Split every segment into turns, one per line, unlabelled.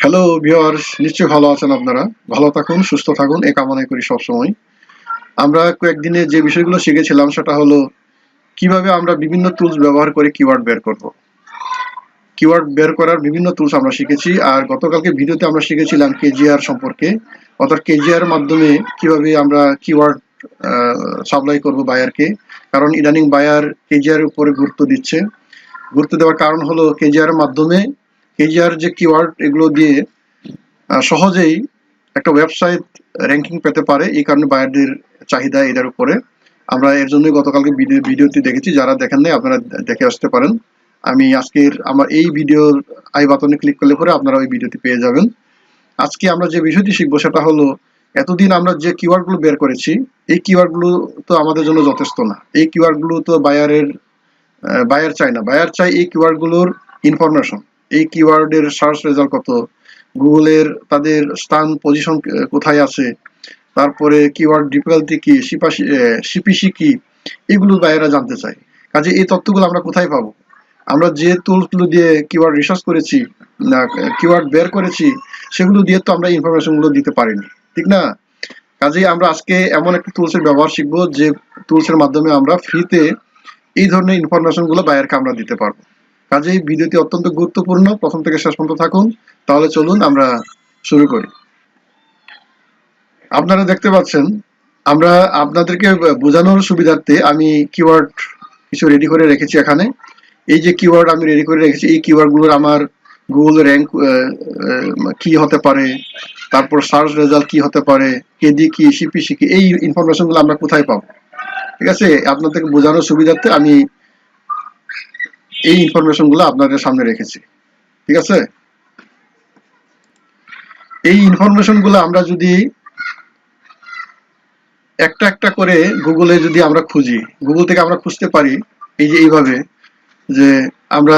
Hello viewers, নিশ্চয়ই ভালো আছেন আপনারা। ভালো থাকুন, সুস্থ থাকুন এ কামনাই করি সবসময়। আমরা কয়েকদিনে যে বিষয়গুলো শিখেছিলাম সেটা হলো কিভাবে আমরা বিভিন্ন টুলস ব্যবহার করে কিওয়ার্ড বের করব। কিওয়ার্ড বের করার বিভিন্ন টুলস আমরা শিখেছি, আর গতকালকে ভিডিওতে আমরা শিখেছিলাম কেজিআর সম্পর্কে, অর্থাৎ কেজিআর মাধ্যমে কিভাবে আমরা কিওয়ার্ড সাপ্লাই করব বায়ারকে। কারণ ইদানিং বায়ার কেজিআর উপরে গুরুত্ব দিচ্ছে। গুরুত্ব দেওয়ার কারণ হলো কেজিআর মাধ্যমে কেজিআর যে কিওয়ার্ড এগুলো দিয়ে সহজেই একটা ওয়েবসাইট র্যাঙ্কিং পেতে পারে। এই কারণে বায়ারদের চাহিদা এটার উপরে। আমরা এর জন্যই গতকালকে ভিডিওটি দেখেছি। যারা দেখেন নাই আপনারা দেখে আসতে পারেন। আমি আজকের আমার এই ভিডিওর আই বাটনে ক্লিক করলে পরে আপনারা ওই ভিডিওটি পেয়ে যাবেন। আজকে আমরা যে বিষয়টি শিখবো সেটা হলো, এতদিন আমরা যে কিওয়ার্ডগুলো বের করেছি এই কিওয়ার্ডগুলো তো আমাদের জন্য যথেষ্ট না। এই কিওয়ার্ডগুলো তো বায়ার চায় না। বায়ার চায় এই কিওয়ার্ডগুলোর ইনফরমেশন। এই কিওয়ার্ডের সার্চ রেজাল্ট কত, গুগলের তাদের স্থান পজিশন কোথায় আছে, তারপরে কিওয়ার্ড ডিফিকাল্টি কি, সিপিসি কি, এগুলো বায়াররা জানতে চায়। কাজে এই তথ্যগুলো আমরা কোথায় পাবো? আমরা যে টুলসগুলো দিয়ে কিওয়ার্ড রিসার্চ করেছি, কিওয়ার্ড বের করেছি, সেগুলো দিয়ে তো আমরা ইনফরমেশনগুলো দিতে পারিনি, ঠিক না? কাজেই আমরা আজকে এমন একটা টুলসের ব্যবহার শিখবো যে টুলসের মাধ্যমে আমরা ফ্রিতে এই ধরনের ইনফরমেশনগুলো বায়ারকে আমরা দিতে পারবো। কাজেই ভিডিওটি অত্যন্ত গুরুত্বপূর্ণ, প্রথম থেকে শেষ পর্যন্ত থাকুন। তাহলে চলুন আমরা শুরু করি। আপনারা দেখতে পাচ্ছেন, আমরা আপনাদেরকে বোঝানোর সুবিধার্থে আমি কিওয়ার্ড কিছু রেডি করে রেখেছি এখানে। এই যে কিওয়ার্ড আমি রেডি করে রেখেছি, এই কিওয়ার্ডগুলোর আমার গুগল র্যাঙ্ক কি হতে পারে, তারপর সার্চ রেজাল্ট কি হতে পারে, কেডি কি, সিপিসি কি, এই ইনফরমেশনগুলো আমরা কোথায় পাবো। ঠিক আছে, আপনাদেরকে বোঝানোর সুবিধার্থে আমি এই ইনফরমেশনগুলো আপনাদের সামনে রেখেছি। ঠিক আছে, এই ইনফরমেশনগুলো আমরা যদি একটা একটা করে গুগলে যদি আমরা খুঁজি, গুগল থেকে আমরা খুঁজতে পারি এই যে এইভাবে, যে আমরা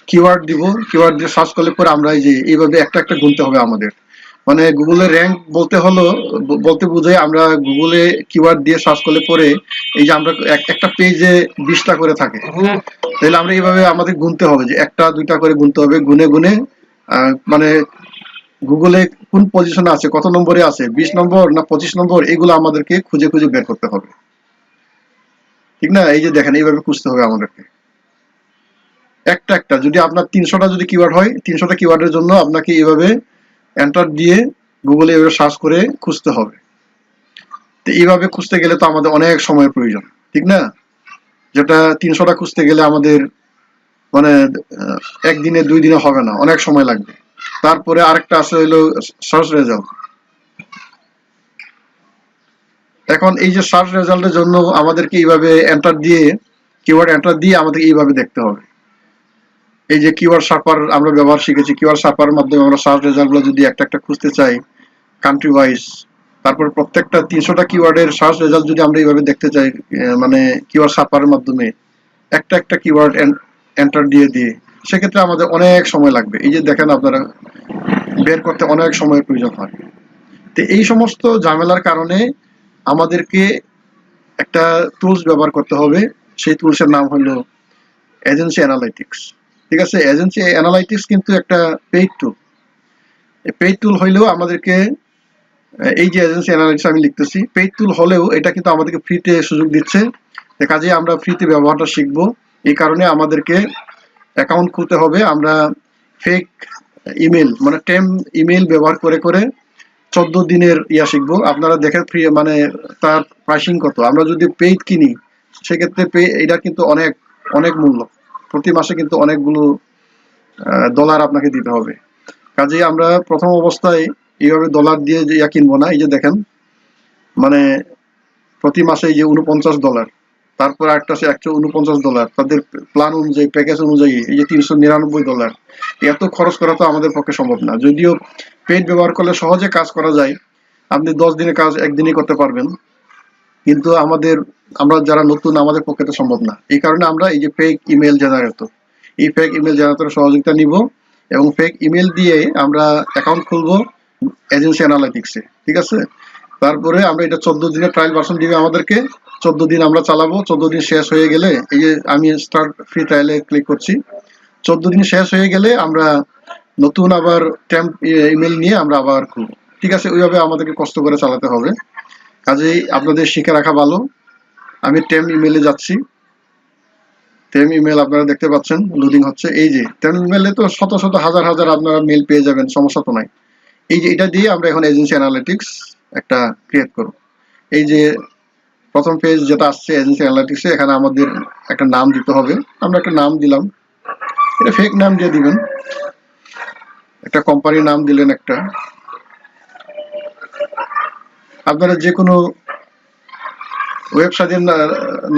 কিওয়ার্ড দিব, কিওয়ার্ড দিয়ে সার্চ করলে পরে আমরা এই যে এইভাবে একটা একটা গুনতে হবে আমাদের। মানে গুগলের র্যাঙ্ক বলতে বোঝায় আমরা গুগলে কিওয়ার্ড দিয়ে সার্চ করলে পরে এই যে আমরা একটা পেজে 20টা করে থাকে, তাহলে আমরা এইভাবে আমাদের গুনতে হবে, যে একটা দুইটা করে গুনতে হবে, গুনে গুনে মানে গুগলে কোন পজিশনে আছে, কত নম্বরে আছে, 20 নম্বর না 25 নম্বর, এগুলো আমাদেরকে খুঁজে খুঁজে বের করতে হবে, ঠিক না? এই যে দেখেন, এইভাবে খুঁজতে হবে আমাদেরকে একটা একটা। যদি আপনার 300টা যদি কিওয়ার্ড হয়, 300টা কিওয়ার্ডের জন্য আপনাকে এইভাবে এন্টার দিয়ে গুগলে এভাবে সার্চ করে খুঁজতে হবে। তো এইভাবে খুঁজতে গেলে তো আমাদের অনেক সময়ের প্রয়োজন, ঠিক না? যেটা 300টা খুঁজতে গেলে আমাদের মানে একদিনে 2 দিনে হবে না, অনেক সময় লাগবে। তারপরে আরেকটা আছে হলো সার্চ রেজাল্ট। এখন এই যে সার্চ রেজাল্টের জন্য আমাদেরকে এইভাবে এন্টার দিয়ে, কিওয়ার্ড এন্টার দিয়ে আমাদের এইভাবে দেখতে হবে। এই যে কিওয়ার্ড শার্পার আমরা ব্যবহার শিখেছি, কিওয়ার্ড শার্পারের মাধ্যমে আমরা সার্চ রেজাল্টগুলো যদি একটা একটা খুঁজতে চাই কান্ট্রি ওয়াইজ, তারপর প্রত্যেকটা 300টা কিওয়ার্ডের সার্চ রেজাল্ট যদি আমরা এইভাবে দেখতে চাই, মানে কিওয়ার্ড শার্পারের মাধ্যমে একটা একটা কিওয়ার্ড এন্টার দিয়ে, সেক্ষেত্রে আমাদের অনেক সময় লাগবে। এই যে দেখেন, আপনারা বের করতে অনেক সময়ের প্রয়োজন হয়। তো এই সমস্ত ঝামেলার কারণে আমাদেরকে একটা টুলস ব্যবহার করতে হবে। সেই টুলসের নাম হলো এজেন্সি অ্যানালাইটিক্স। ঠিক আছে, এজেন্সি অ্যানালাইটিক্স কিন্তু একটা পেইড টুল। পেইড টুল হইলেও আমাদেরকে, এই যে এজেন্সি অ্যানালাইটিক্স আমি লিখতেছি, পেইড টুল হলেও এটা কিন্তু আমাদেরকে ফ্রিতে সুযোগ দিচ্ছে। কাজে আমরা ফ্রিতে ব্যবহারটা শিখবো। এই কারণে আমাদেরকে অ্যাকাউন্ট খুলতে হবে। আমরা ফেক ইমেল মানে টেম ইমেল ব্যবহার করে করে 14 দিনের শিখবো। আপনারা দেখেন ফ্রি মানে তার প্রাইসিং কত। আমরা যদি পেইড কিনি সেক্ষেত্রে এটা কিন্তু অনেক অনেক মূল্য, প্রতি মাসে কিন্তু অনেকগুলো ডলার আপনাকে দিতে হবে। কাজেই আমরা প্রথম অবস্থায় এইভাবে ডলার দিয়ে কিনবো না। এই যে দেখেন, মানে প্রতি মাসে এই যে $49, তারপর একটা আছে $149, তাদের প্ল্যান অনুযায়ী, প্যাকেজ অনুযায়ী এই যে $399। এত খরচ করা তো আমাদের পক্ষে সম্ভব না। যদিও পেড ব্যবহার করলে সহজে কাজ করা যায়, আপনি 10 দিনের কাজ একদিনই করতে পারবেন, কিন্তু আমরা যারা নতুন, আমাদের পক্ষে তো সম্ভব না। এই কারণে আমরা এই যে ফেক ইমেল জেনারেটর, এই ফেক ইমেল জেনারেটরের সহযোগিতা নিব এবং ফেক ইমেল দিয়ে আমরা অ্যাকাউন্ট খুলবো এজেন্সি অ্যানালাইটিক্সে। ঠিক আছে, তারপরে আমরা এটা 14 দিনের ট্রায়াল ভার্সন দিবে আমাদেরকে। 14 দিন আমরা চালাবো। 14 দিন শেষ হয়ে গেলে, এই যে আমি স্টার্ট ফ্রি ট্রায়ালে ক্লিক করছি, 14 দিন শেষ হয়ে গেলে আমরা নতুন আবার টেম্প ইমেল নিয়ে আমরা আবার খুলবো। ঠিক আছে, ওইভাবে আমাদেরকে কষ্ট করে চালাতে হবে। কাজেই আপনাদের শিখে রাখা ভালো। আমি টেম্প ইমেলে যাচ্ছি। টেম্প ইমেল আপনারা দেখতে পাচ্ছেন লোডিং হচ্ছে। এই যে টেম্প ইমেলে তো শত শত হাজার হাজার আপনারা মেল পেয়ে যাবেন, সমস্যা তো নাই। এই যে এটা দিয়ে আমরা এখন এজেন্সি অ্যানালিটিক্স একটা ক্রিয়েট করব। এই যে প্রথম পেজ যেটা আসছে এজেন্সি অ্যানালিটিক্সে, এখানে আমাদের একটা নাম দিতে হবে। আমরা একটা নাম দিলাম, এটা ফেক নাম দিয়ে দিবেন। একটা কোম্পানির নাম দিলেন একটা। আপনারা যে কোনো ওয়েবসাইটের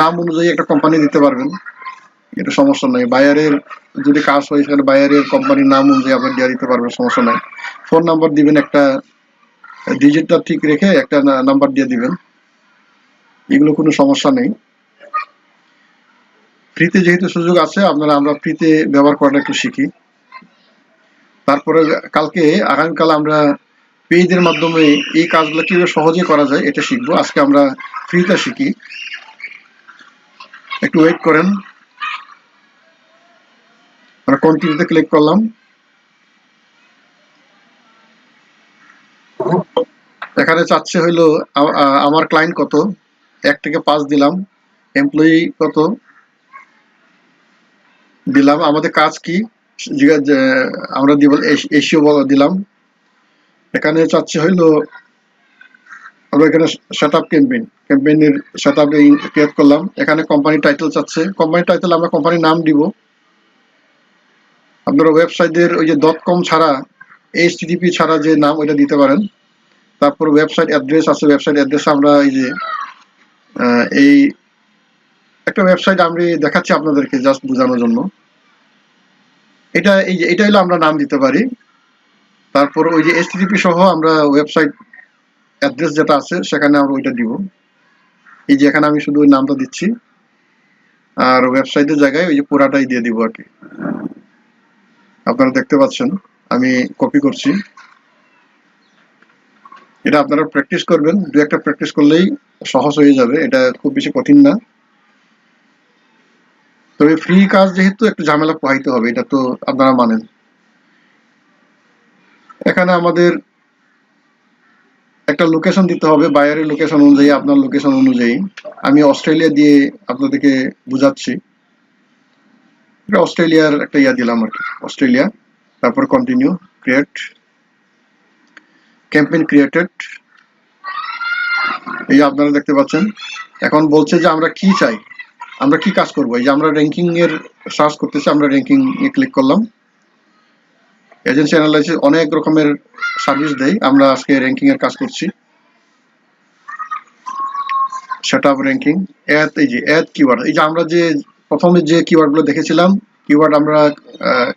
নাম অনুযায়ী একটা কোম্পানি দিতে পারবেন, এটা সমস্যা নাই। বায়ারের যদি কাজ হয় সেখানে বায়ারের কোম্পানির নাম অনুযায়ী আপনার দিয়ে দিতে পারবেন, সমস্যা নাই। ফোন নাম্বার দিবেন, একটা ডিজিটটা ঠিক রেখে একটা নাম্বার দিয়ে দিবেন, এগুলো কোনো সমস্যা নেই। ফ্রিতে যেহেতু সুযোগ আছে, আমরা ফ্রিতে ব্যবহার করাটা একটু শিখি। তারপরে কালকে আগামীকাল আমরা পেজের মাধ্যমে এই কাজগুলো কিভাবে সহজে করা যায় এটা শিখবো। আজকে আমরা ফ্রিতে শিখি, একটু ওয়েট করেন। আমরা কন্টিনিউতে ক্লিক করলাম। এখানে চাচ্ছে হইলো আমার ক্লায়েন্ট কত, 1 থেকে 5 দিলাম। এমপ্লয়ি কত দিলাম, আমাদের কাজ কি আমরা দিব, এসিও দিলাম। এখানে চাচ্ছে হইলো আমরা এখানে সেটআপ ক্যাম্পেইনের সেটআপ ক্রিয়েট করলাম। এখানে কোম্পানি টাইটেল চাচ্ছে, কোম্পানি টাইটেল আমরা কোম্পানির নাম দিব। আপনারা ওয়েবসাইটের ওই যে .com ছাড়া, HTTP ছাড়া যে নাম ওইটা দিতে পারেন। তারপর ওয়েবসাইট অ্যাড্রেস আছে, ওয়েবসাইট অ্যাড্রেস আমরা এই যে এই একটা ওয়েবসাইট আমি দেখাচ্ছি আপনাদেরকে জাস্ট বোঝানোর জন্য। এটা এই যে এটা হলো আমরা নাম দিতে পারি। তারপর ওই যে HTTP সহ আমরা ওয়েবসাইট অ্যাড্রেস যেটা আছে সেখানে আমরা ওইটা দিব। এই যে এখানে আমি শুধু ওই নামটা দিচ্ছি, আর ওয়েবসাইটের জায়গায় ওই যে পুরাটাই দিয়ে দিব আর কি। আপনারা দেখতে পাচ্ছেন আমি কপি করছি। এটা আপনারা প্র্যাকটিস করবেন, দু একটা প্র্যাকটিস করলেই সহজ হয়ে যাবে, এটা খুব বেশি কঠিন না। তবে ফ্রি কাজ যেহেতু একটু ঝামেলা পোহাইতে হবে, এটা তো আপনারা মানেন। এখানে আমাদের একটা লোকেশন দিতে হবে, বায়ারের লোকেশন অনুযায়ী, আপনার লোকেশন অনুযায়ী। আমি অস্ট্রেলিয়া দিয়ে আপনাদেরকে বুঝাচ্ছি। এটা অস্ট্রেলিয়ার একটা ইয়া দিলাম আর কি, অস্ট্রেলিয়া। তারপর কন্টিনিউ, ক্রিয়েট, ক্যাম্পেইন ক্রিয়েটেড। এই যে আপনারা দেখতে পাচ্ছেন। এখন বলছে যে আমরা কি চাই, আমরা কি কাজ করবো। এই যে আমরা র্যাঙ্কিং এর সার্চ করতেছি, আমরা র্যাঙ্কিং এ ক্লিক করলাম। এজেন্সি অ্যানালাইসিস অনেক রকমের সার্ভিস দেয়, আমরা আজকে র্যাঙ্কিং এর কাজ করছি। সেটআপ র্যাঙ্কিং, এই যে কিওয়ার্ড, এই যে আমরা যে প্রথমে যে কিওয়ার্ড গুলো দেখেছিলাম, কিওয়ার্ড আমরা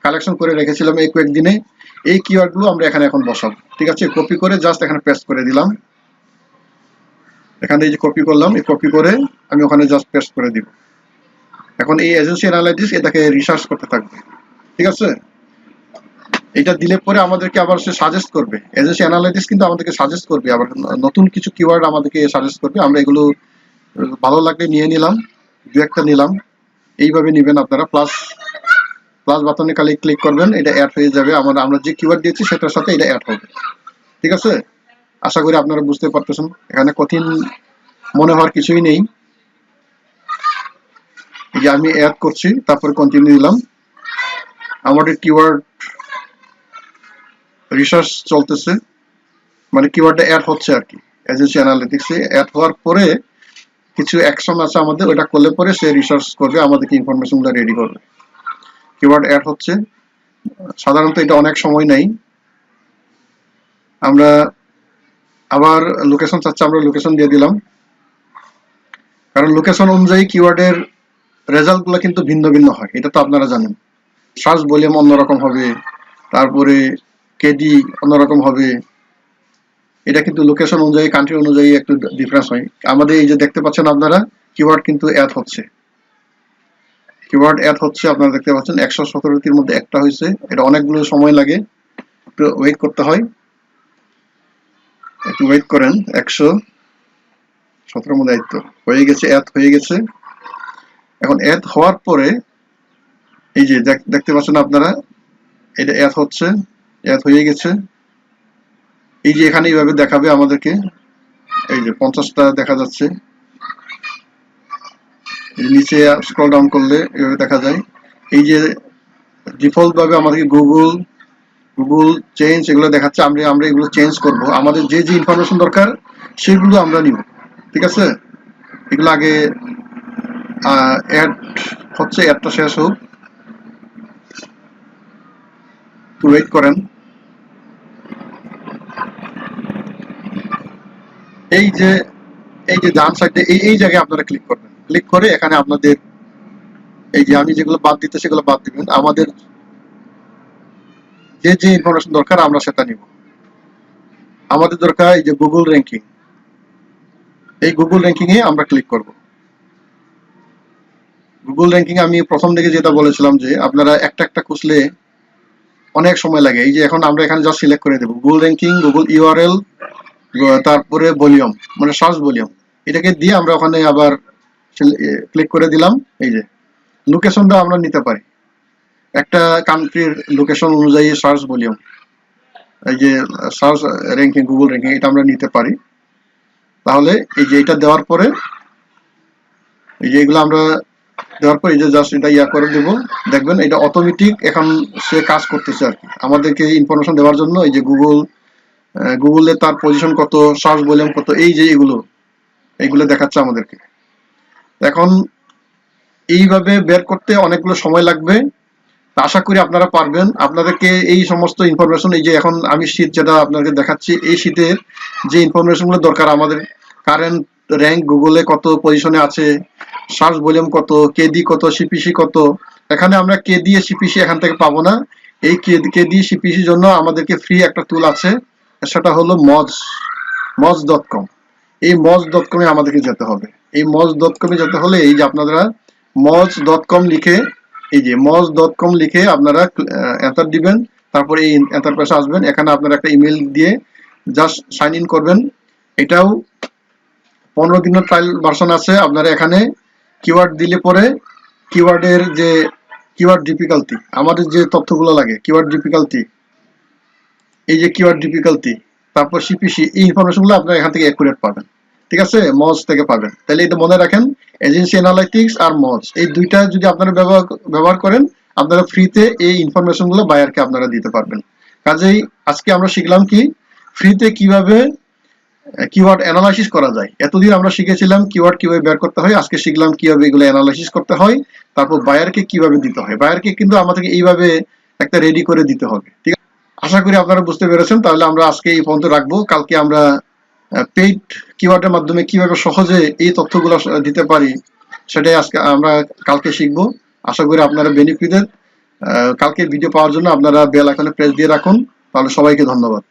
কালেকশন করে রেখেছিলাম এই কয়েকদিনে, এই কিওয়ার্ড গুলো আমরা এখানে এখন বসাবো। ঠিক আছে, কপি করে জাস্ট এখানে পেস্ট করে দিলাম। এখানে এই যে কপি করলাম, এই কপি করে আমি ওখানে জাস্ট পেস্ট করে দিব। এখন এই এজেন্সি অ্যানালাইটিক্স এটাকে রিসার্চ করতে থাকবে। ঠিক আছে, এটা দিলে পরে আমাদেরকে আবার সে সাজেস্ট করবে। এজেন্সি অ্যানালাইটিক্স কিন্তু আমাদেরকে সাজেস্ট করবে, আবার নতুন কিছু কিওয়ার্ড আমাদেরকে সাজেস্ট করবে। আমরা এগুলো ভালো লাগলে নিয়ে নিলাম, দু একটা নিলাম। এইভাবে নেবেন আপনারা। প্লাস বাটনে খালি ক্লিক করবেন, এটা অ্যাড হয়ে যাবে। আমরা যে কিওয়ার্ড দিয়েছি সেটার সাথে এটা অ্যাড হবে। ঠিক আছে, আশা করি আপনারা বুঝতে পারতেছেন, এখানে কঠিন মনে হওয়ার কিছুই নেই। এই যে আমি অ্যাড করছি, তারপরে কন্টিনিউ দিলাম। আমাদের কিওয়ার্ড রিসার্চ চলতেছে, মানে কিওয়ার্ডটা অ্যাড হচ্ছে আর কি। এজেন্সি অ্যানালিটিক্সে অ্যাড হওয়ার পরে কিছু অ্যাকশন আছে আমাদের, ওটা করলে পরে সে রিসার্চ করবে, আমাদেরকে ইনফরমেশনগুলো রেডি করবে। কিওয়ার্ড অ্যাড হচ্ছে, সাধারণত এটা অনেক সময় নেই। আমরা আবার লোকেশন চাচ্ছে, আমরা লোকেশন দিয়ে দিলাম। কারণ লোকেশন অনুযায়ী কিওয়ার্ডের রেজাল্টগুলো কিন্তু ভিন্ন ভিন্ন হয়, এটা তো আপনারা জানেন। সার্চ ভলিউম অন্যরকম হবে, তারপরে কেডি অন্যরকম হবে। এটা কিন্তু লোকেশন অনুযায়ী, কান্ট্রি অনুযায়ী একটু ডিফারেন্স হয়। আমাদের এই যে দেখতে পাচ্ছেন আপনারা, কিওয়ার্ড কিন্তু অ্যাড হচ্ছে, কিওয়ার্ড অ্যাড হচ্ছে। আপনারা দেখতে পাচ্ছেন 117টির মধ্যে একটা হয়েছে। এটা অনেকগুলো সময় লাগে, একটু ওয়েট করতে হয়, একটু ওয়েট করেন। 117 মধ্যে দায়িত্ব হয়ে গেছে, অ্যাড হয়ে গেছে। এখন অ্যাড হওয়ার পরে এই যে দেখতে পাচ্ছেন আপনারা, এটা অ্যাড হচ্ছে। অ্যাড হয়ে গেছে। এই যে এখানে এইভাবে দেখাবে আমাদেরকে, এই যে 50টা দেখা যাচ্ছে। নিচে স্ক্রল ডাউন করলে এভাবে দেখা যায়। এই যে ডিফল্ট ভাবে আমাদেরকে গুগল চেঞ্জ এগুলো দেখাচ্ছে, আমরা এগুলো চেঞ্জ করব। আমাদের যে যে ইনফরমেশন দরকার সেগুলো আমরা নিব, ঠিক আছে। এগুলো আগে অ্যাড হচ্ছে, অ্যাডটা শেষ হোক, একটু ওয়েট করেন। এই যে ডান সাইডে এই জায়গায় আপনারা ক্লিক করবেন, ক্লিক করে এখানে আপনাদের এই যে আমি যেগুলো বাদ দিতে সেগুলো বাদ দিবেন। আমাদের যে যে ইনফরমেশন দরকার আমরা সেটা নিব। আমাদের দরকার এই যে গুগল র্যাঙ্কিং, এই গুগল র্যাঙ্কিং এ আমরা ক্লিক করব। গুগল র্যাঙ্কিং আমি প্রথম দিকে যেটা বলেছিলাম যে আপনারা একটা একটা খুঁজলে অনেক সময় লাগে। এই যে এখন আমরা এখানে জাস্ট সিলেক্ট করে দেব গুগল র্যাঙ্কিং, গুগল ইউআরএল, তারপরে ভলিউম মানে সার্চ ভলিউম, এটাকে দিয়ে আমরা ওখানে আবার ক্লিক করে দিলাম। এই যে লোকেশনটা আমরা নিতে পারি, একটা কান্ট্রির লোকেশন অনুযায়ী সার্চ ভলিউম, এই যে সার্চ র্যাঙ্কিং, গুগল র্যাঙ্কিং এটা আমরা নিতে পারি। তাহলে এই যে এটা দেওয়ার পরে এই যে এগুলো আমরা দেওয়ার পর এই যে জাস্ট এটা ইয়া করে দেবো, দেখবেন এটা অটোমেটিক এখন সে কাজ করতেছে আর কি আমাদেরকে ইনফরমেশন দেওয়ার জন্য। এই যে গুগলে তার পজিশন কত, সার্চ ভলিউম কত, এই যে এইগুলো দেখাচ্ছে আমাদেরকে। এখন এইভাবে বের করতে অনেকগুলো সময় লাগবে, আশা করি আপনারা পারবেন। আপনাদেরকে এই সমস্ত ইনফরমেশন, এই যে এখন আমি শীট যেটা আপনাকে দেখাচ্ছি, এই শীটের যে ইনফরমেশন গুলো দরকার আমাদের, কারেন্ট র্যাঙ্ক গুগলে কত পজিশনে আছে, সার্চ ভলিউম কত, কেডি কত, সিপিসি কত। এখানে আমরা কেডি সিপিসি এখান থেকে পাবো না। এই কেডি সিপিসির জন্য আমাদেরকে ফ্রি একটা টুল আছে, সেটা হলো মজ.কম। এই মজ.কমে আমাদেরকে যেতে হবে। এই মজ.কমে যেতে হলে এই যে আপনারা মজ.কম লিখে, এই যে মজ.কম লিখে আপনারা এন্টার দিবেন, তারপরে এই এন্টারপ্রাইসে আসবেন। এখানে আপনারা একটা ইমেল দিয়ে জাস্ট সাইন ইন করবেন। এটাও 15 দিনের ট্রায়াল ভার্সন আছে। আপনারা এখানে কিওয়ার্ড দিলে পরে কিওয়ার্ডের যে কিওয়ার্ড ডিফিকাল্টি, আমাদের যে তথ্যগুলো লাগে, কিওয়ার্ড ডিফিকাল্টি, এই যে কিওয়ার্ড ডিফিকাল্টি, তারপর সিপিসি, এই ইনফরমেশনগুলো আপনারা এখান থেকে অ্যাকুরেট পাবেন, ঠিক আছে, মজ থেকে পাবেন। তাহলে এটা মনে রাখেন, এজেন্সি অ্যানালাইটিক্স আর মজ, এই দুইটা যদি আপনারা ব্যবহার করেন, আপনারা ফ্রিতে এই ইনফরমেশনগুলো বায়ারকে আপনারা দিতে পারবেন। কাজেই আজকে আমরা শিখলাম কি ফ্রিতে কিভাবে কিওয়ার্ড অ্যানালাইসিস করা যায়। এতদিন আমরা শিখেছিলাম কিওয়ার্ড কিভাবে বের করতে হয়, আজকে শিখলাম কিভাবে এগুলো অ্যানালাইসিস করতে হয়, তারপর বায়ারকে কিভাবে দিতে হয়। বায়ারকে কিন্তু আমাদেরকে এইভাবে একটা রেডি করে দিতে হবে, ঠিক আছে। আশা করি আপনারা বুঝতে পেরেছেন। তাহলে আমরা আজকে এই পর্যন্ত রাখবো। কালকে আমরা পেইড কিওয়ার্ডের মাধ্যমে কিভাবে সহজে এই তথ্যগুলো দিতে পারি সেটাই আজকে আমরা কালকে শিখবো। আশা করি আপনারা বেনিফিটেড। কালকে ভিডিও পাওয়ার জন্য আপনারা বেল আইকনে প্রেস দিয়ে রাখুন। তাহলে সবাইকে ধন্যবাদ।